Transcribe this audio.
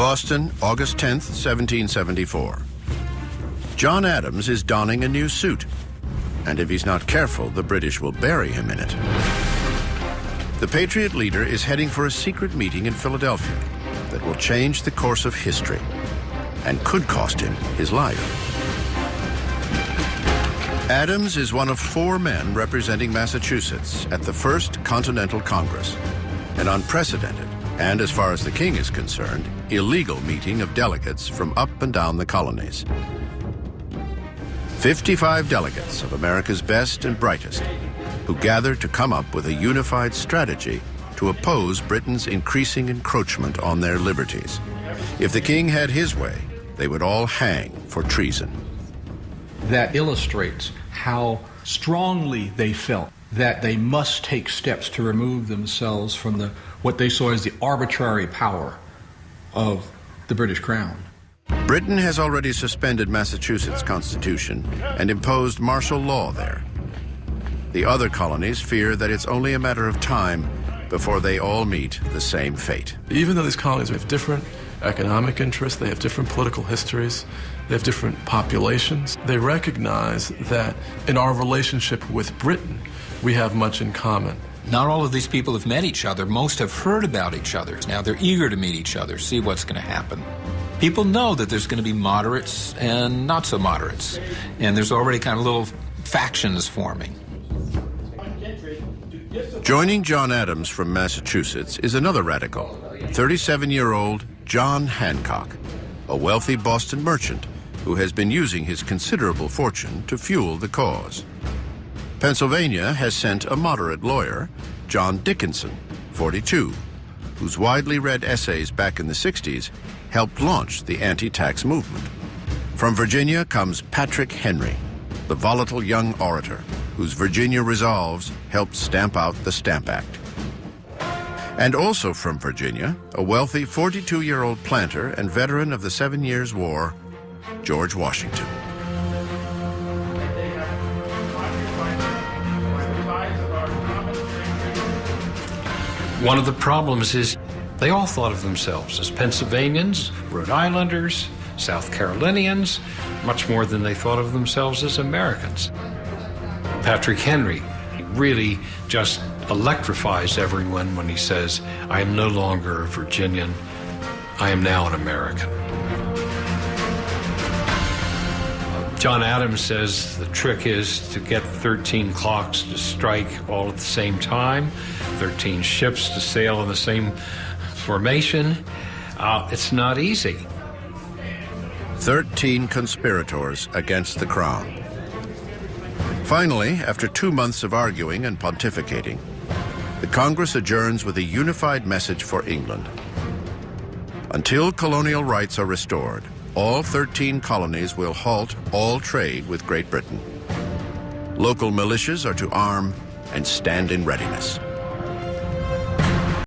Boston, August 10th, 1774. John Adams is donning a new suit, and if he's not careful, the British will bury him in it. The Patriot leader is heading for a secret meeting in Philadelphia that will change the course of history and could cost him his life. Adams is one of 4 men representing Massachusetts at the First Continental Congress, an unprecedented and, as far as the king is concerned, illegal meeting of delegates from up and down the colonies. 55 delegates of America's best and brightest who gather to come up with a unified strategy to oppose Britain's increasing encroachment on their liberties. If the king had his way, they would all hang for treason. That illustrates how strongly they felt that they must take steps to remove themselves from what they saw as the arbitrary power of the British Crown. Britain has already suspended Massachusetts' constitution and imposed martial law there. The other colonies fear that it's only a matter of time before they all meet the same fate. Even though these colonies have different economic interests, they have different political histories, they have different populations, they recognize that in our relationship with Britain, we have much in common. Not all of these people have met each other. Most have heard about each other. Now they're eager to meet each other, see what's going to happen. People know that there's going to be moderates and not so moderates, and there's already kind of little factions forming. Joining John Adams from Massachusetts is another radical, 37-year-old John Hancock, a wealthy Boston merchant who has been using his considerable fortune to fuel the cause. Pennsylvania has sent a moderate lawyer, John Dickinson, 42, whose widely read essays back in the 60s helped launch the anti-tax movement. From Virginia comes Patrick Henry, the volatile young orator whose Virginia resolves helped stamp out the Stamp Act. And also from Virginia, a wealthy 42-year-old planter and veteran of the 7 Years' War, George Washington. One of the problems is they all thought of themselves as Pennsylvanians, Rhode Islanders, South Carolinians, much more than they thought of themselves as Americans. Patrick Henry really just electrifies everyone when he says, I am no longer a Virginian, I am now an American. John Adams says the trick is to get 13 clocks to strike all at the same time, 13 ships to sail in the same formation. It's not easy. 13 conspirators against the crown. Finally, after 2 months of arguing and pontificating, the Congress adjourns with a unified message for England. Until colonial rights are restored, all 13 colonies will halt all trade with Great Britain. Local militias are to arm and stand in readiness.